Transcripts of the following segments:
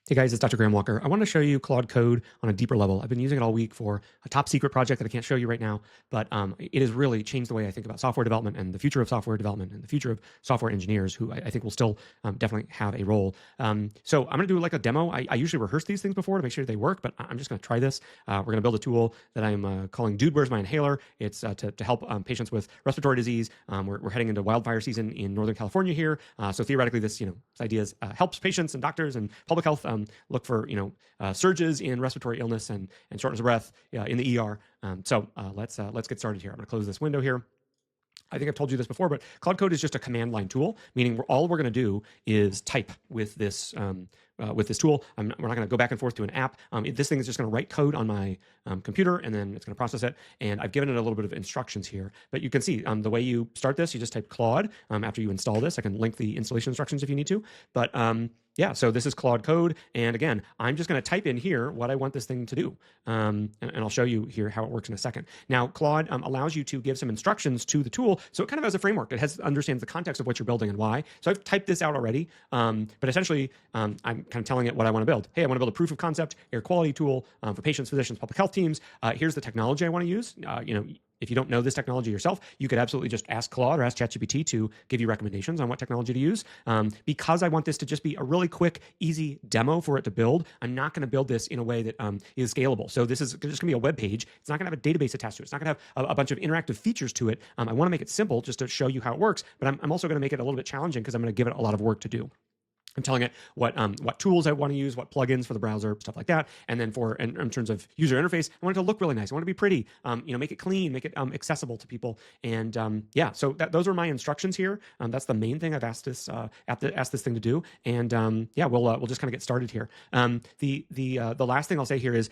Hey guys, it's Dr. Graham Walker. I want to show you Claude Code on a deeper level. I've been using it all week for a top secret project that I can't show you right now, but it has really changed the way I think about software development and the future of software development and the future of software engineers, who I think will still definitely have a role. So I'm going to do like a demo. I usually rehearse these things before to make sure they work, but I'm just going to try this. We're going to build a tool that I'm calling Dude, Where's My Inhaler? It's to help patients with respiratory disease. We're heading into wildfire season in Northern California here. So theoretically, this idea helps patients and doctors and public health look for surges in respiratory illness and shortness of breath in the ER. Let's get started here. I'm going to close this window here. I think I've told you this before, but Claude Code is just a command line tool, meaning all we're going to do is type with this tool. We're not going to go back and forth to an app. This thing is just going to write code on my computer, and then it's going to process it. And I've given it a little bit of instructions here. But you can see the way you start this, you just type Claude after you install this. I can link the installation instructions if you need to. But yeah, so this is Claude Code. And again, I'm just going to type in here what I want this thing to do. And I'll show you here how it works in a second. Now, Claude allows you to give some instructions to the tool. So it kind of has a framework. It understands the context of what you're building and why. So I've typed this out already. But essentially, I'm kind of telling it what I want to build. Hey, I want to build a proof of concept air quality tool for patients, physicians, public health teams. Here's the technology I want to use. If you don't know this technology yourself, you could absolutely just ask Claude or ask ChatGPT to give you recommendations on what technology to use. Because I want this to just be a really quick, easy demo for it to build, I'm not going to build this in a way that is scalable. So this is just going to be a web page. It's not going to have a database attached to it. It's not going to have a bunch of interactive features to it. I want to make it simple just to show you how it works, but I'm also going to make it a little bit challenging because I'm going to give it a lot of work to do. I'm telling it what tools I want to use, what plugins for the browser, stuff like that. And then in terms of user interface, I want it to look really nice. I want it to be pretty, make it clean, make it accessible to people. And yeah, so those are my instructions here. That's the main thing I've asked this thing to do. And yeah, we'll just kind of get started here. The last thing I'll say here is,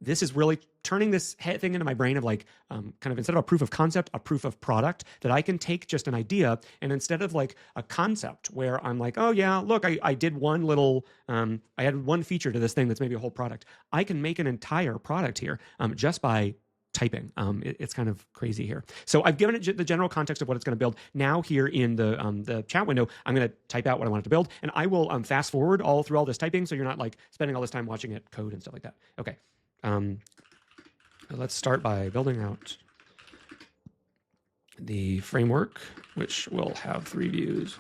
this is really turning this thing into my brain of like kind of, instead of a proof of concept, a proof of product, that I can take just an idea, and instead of like a concept where I'm like, oh yeah, look, I did one little, I had one feature to this thing that's maybe a whole product. I can make an entire product here just by typing. It's kind of crazy here. So I've given it the general context of what it's going to build. Now here in the chat window, I'm going to type out what I want it to build, and I will fast forward all through all this typing, so you're not like spending all this time watching it code and stuff like that. Okay. Let's start by building out the framework, which will have 3 views.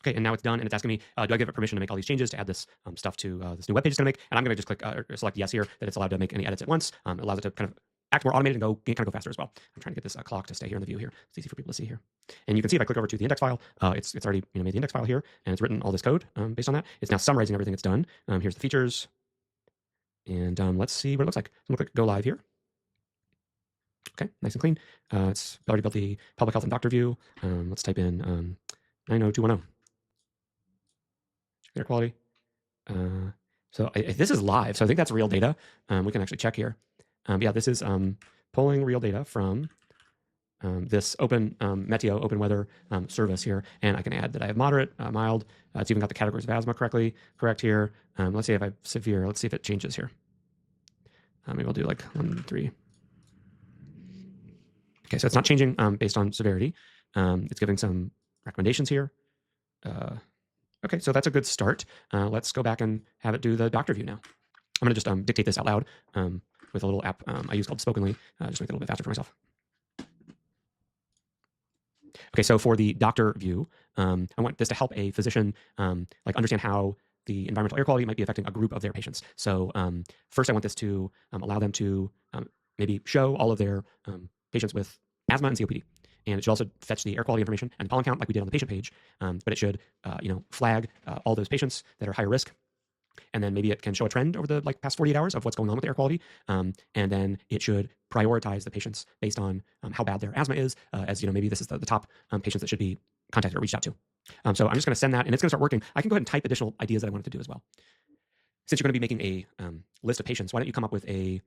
Okay, and now it's done, and it's asking me, do I give it permission to make all these changes, to add this stuff to this new web page it's going to make? And I'm going to just click select yes here, that it's allowed to make any edits at once. It allows it to kind of act more automated and kind of go faster as well. I'm trying to get this clock to stay here in the view here. It's easy for people to see here. And you can see if I click over to the index file, it's already made the index file here, and it's written all this code based on that. It's now summarizing everything it's done. Here's the features, and let's see what it looks like. So I'm going to click go live here. Okay, nice and clean. It's already built the public health and doctor view. Let's type in 90210. Air quality. So this is live, so I think that's real data. We can actually check here. Yeah, this is pulling real data from this open Meteo open weather service here, and I can add that I have moderate, mild. It's even got the categories of asthma correct here. Let's see if I have severe. Let's see if it changes here. Maybe I'll do like 1, 3. Okay, so it's not changing based on severity. It's giving some recommendations here. Okay, so that's a good start. Let's go back and have it do the doctor view now. I'm going to just dictate this out loud with a little app I use called Spokenly, just make it a little bit faster for myself. Okay, so for the doctor view, I want this to help a physician understand how the environmental air quality might be affecting a group of their patients. So first I want this to allow them to maybe show all of their patients with asthma and COPD. And it should also fetch the air quality information and pollen count like we did on the patient page. But it should, flag all those patients that are higher risk. And then maybe it can show a trend over the past 48 hours of what's going on with the air quality. And then it should prioritize the patients based on how bad their asthma is, as maybe this is the top patients that should be contacted or reached out to. So I'm just going to send that, and it's going to start working. I can go ahead and type additional ideas that I want it to do as well. Since you're going to be making a list of patients, why don't you come up with a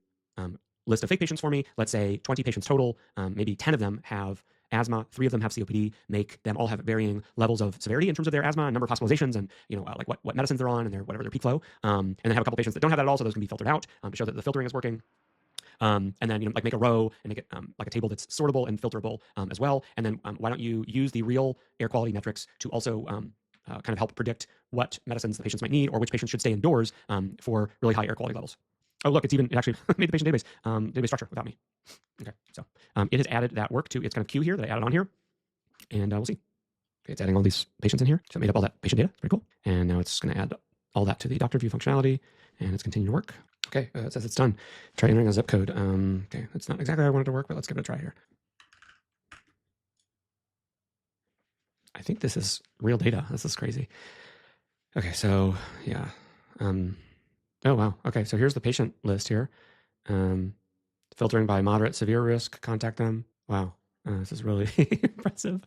list of fake patients for me? Let's say 20 patients total. Maybe 10 of them have asthma. 3 of them have COPD. Make them all have varying levels of severity in terms of their asthma and number of hospitalizations, and like what medicines they're on and whatever their peak flow. And then have a couple patients that don't have that at all, so those can be filtered out to show that the filtering is working. And then like make a row and make it like a table that's sortable and filterable as well. And then why don't you use the real air quality metrics to also kind of help predict what medicines the patients might need or which patients should stay indoors for really high air quality levels. Oh, look, it actually made the patient database structure without me. Okay, so it has added that work to its kind of queue here that I added on here, and we'll see. Okay, it's adding all these patients in here, so it made up all that patient data. Pretty cool. And now it's going to add all that to the doctor view functionality, and it's continuing to work. Okay, it says it's done. Try entering a zip code. Okay, that's not exactly how I wanted to work, but let's give it a try here. I think this is real data. This is crazy. Okay, so yeah. Oh, wow. Okay, so here's the patient list here. Filtering by moderate, severe risk, contact them. Wow, this is really impressive.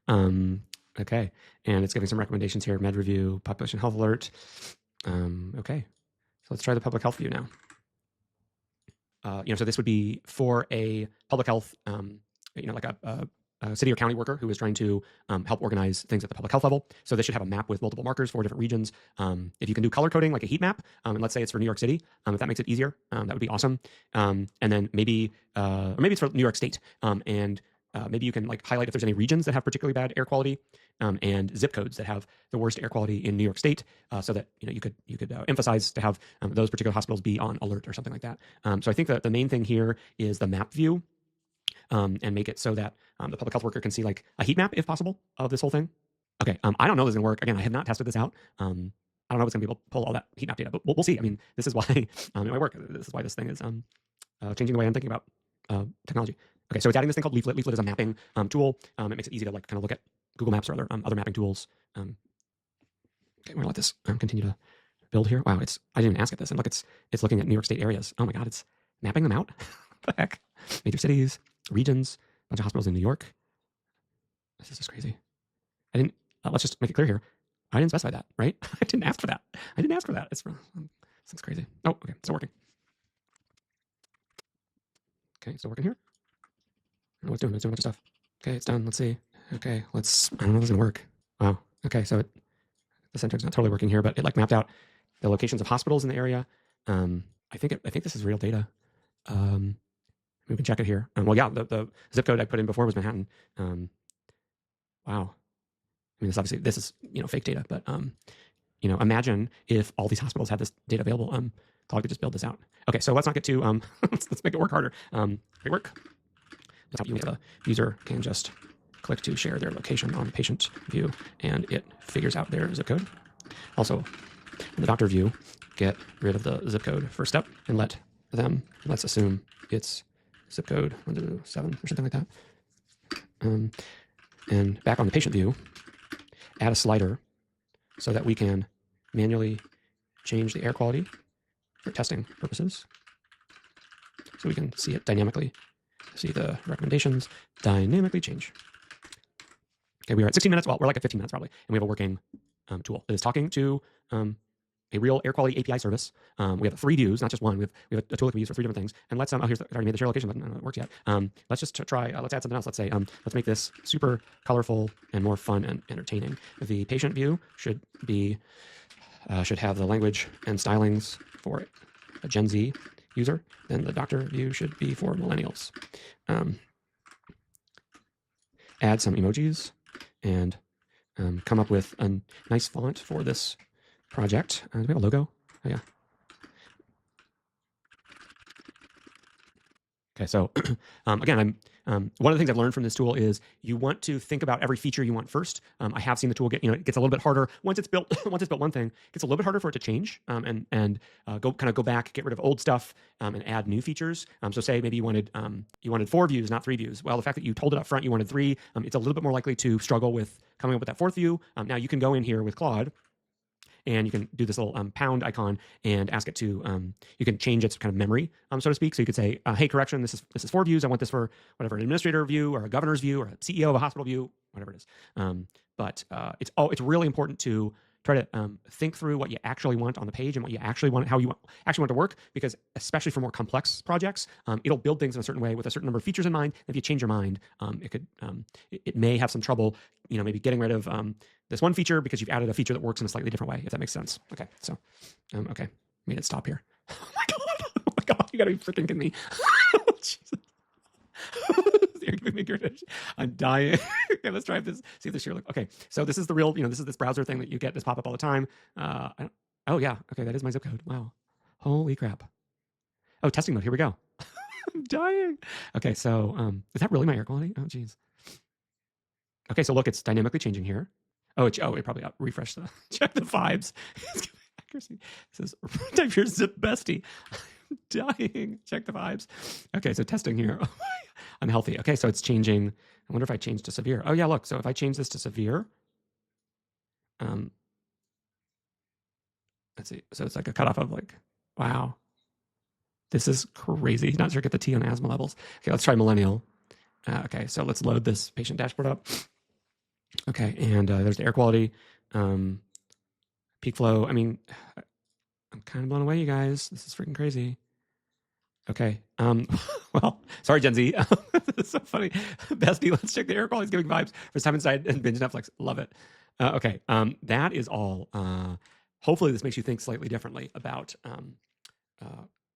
Okay, and it's giving some recommendations here. Med review, population health alert. Okay, so let's try the public health view now. So this would be for a public health, like a city or county worker who is trying to help organize things at the public health level. So this should have a map with multiple markers for different regions. If you can do color coding, like a heat map, and let's say it's for New York City, if that makes it easier, that would be awesome. And then maybe, or maybe it's for New York State, and maybe you can like highlight if there's any regions that have particularly bad air quality, and zip codes that have the worst air quality in New York State, so that you could emphasize to have those particular hospitals be on alert or something like that. So I think that the main thing here is the map view. And make it so that the public health worker can see like a heat map, if possible, of this whole thing. Okay, I don't know if this is gonna work. Again, I have not tested this out. I don't know if it's gonna be able to pull all that heat map data, but we'll see. I mean, this is why it might work. This is why this thing is changing the way I'm thinking about technology. Okay, so it's adding this thing called Leaflet. Leaflet is a mapping tool. It makes it easy to like kind of look at Google Maps or other mapping tools. Okay, we're gonna let this continue to build here. Wow, I didn't even ask it this, and look, it's looking at New York State areas. Oh my God, it's mapping them out. What the heck? Major cities, regions, a bunch of hospitals in New York. This is just crazy. I didn't, let's just make it clear here. I didn't specify that, right? I didn't ask for that. It's crazy. Oh, okay, still working. Okay, still working here. I don't know what it's doing. It's doing a bunch of stuff. Okay, it's done. Let's see. Okay, I don't know if this is gonna work. Wow. Okay, so the center's not totally working here, but it like mapped out the locations of hospitals in the area. I think this is real data. We can check it here. Well, yeah, the zip code I put in before was Manhattan. Wow. I mean, this is fake data, but imagine if all these hospitals had this data available. Claude could just build this out. Okay, so let's not get too let's make it work harder. Great work. The user can just click to share their location on patient view, and it figures out their zip code. Also, in the doctor view, get rid of the zip code first step and let's assume it's zip code 107 or something like that. And back on the patient view, add a slider so that we can manually change the air quality for testing purposes. So we can see it dynamically, see the recommendations dynamically change. Okay, we are at 16 minutes. Well, we're like at 15 minutes probably. And we have a working tool that is talking to a real air quality API service. We have 3 views, not just one. We have a tool that we use for 3 different things. And let's, here's I already made the share location button. I don't know if it works yet. Let's just try, let's add something else. Let's say, let's make this super colorful and more fun and entertaining. The patient view should have the language and stylings for a Gen Z user. Then the doctor view should be for millennials. Add some emojis and come up with a nice font for this project. Do we have a logo? Oh, yeah. Okay, so again, one of the things I've learned from this tool is you want to think about every feature you want first. I have seen the tool it gets a little bit harder once it's built. Once it's built one thing, it gets a little bit harder for it to change and go back, get rid of old stuff, and add new features. So say maybe you wanted 4 views, not 3 views. Well, the fact that you told it up front you wanted 3, it's a little bit more likely to struggle with coming up with that 4th view. Now you can go in here with Claude, and you can do this little pound icon and ask it to, you can change its kind of memory, so to speak. So you could say, hey, correction, this is 4 views. I want this for whatever, an administrator view or a governor's view or a CEO of a hospital view, whatever it is. But it's really important to try to think through what you actually want on the page and what you actually want, how you actually want to work, because especially for more complex projects, it'll build things in a certain way with a certain number of features in mind. If you change your mind, it may have some trouble, maybe getting rid of this one feature because you've added a feature that works in a slightly different way, if that makes sense. Okay, so, okay, made it stop here. Oh my God, you gotta be freaking kidding me. Jesus. I'm dying. Okay, let's try this. See if this here. Okay, so this is the real, this is this browser thing that you get, this pop up all the time. Oh yeah, okay, that is my zip code. Wow, holy crap. Oh, testing mode. Here we go. I'm dying. Okay, so is that really my air quality? Oh, geez. Okay, so look, it's dynamically changing here. It probably refreshed the check the vibes. Accuracy. It says type your zip bestie. I'm dying. Check the vibes. Okay, so testing here. I'm healthy. Okay, so it's changing. I wonder if I change to severe. Oh yeah, look. So if I change this to severe, let's see. So it's like a cutoff of like, wow, this is crazy. Not sure get the T on asthma levels. Okay, let's try millennial. Okay, so let's load this patient dashboard up. Okay, and there's the air quality, peak flow. I mean, I'm kind of blown away, you guys. This is freaking crazy. Okay. Well, sorry, Gen Z. This is so funny. Bestie, let's check the air quality. It's giving vibes for time inside and binge Netflix. Love it. Okay. That is all. Hopefully this makes you think slightly differently about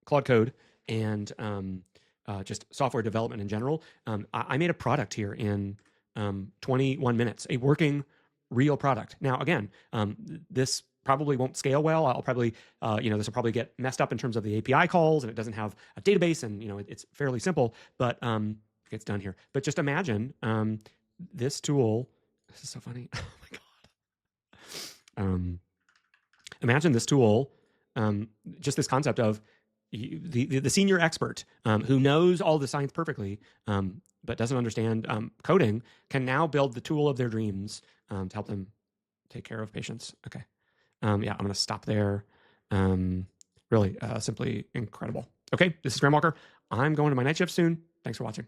Claude Code and just software development in general. I made a product here in 21 minutes, a working real product. Now, again, this probably won't scale well. I'll probably, this will probably get messed up in terms of the API calls, and it doesn't have a database, and it's fairly simple, but it's done here. But just imagine this tool. This is so funny. Oh my God. Imagine this tool, just this concept of the senior expert who knows all the science perfectly, but doesn't understand coding, can now build the tool of their dreams to help them take care of patients. Okay. Yeah, I'm going to stop there. Really, simply incredible. Okay, this is Graham Walker. I'm going to my night shift soon. Thanks for watching.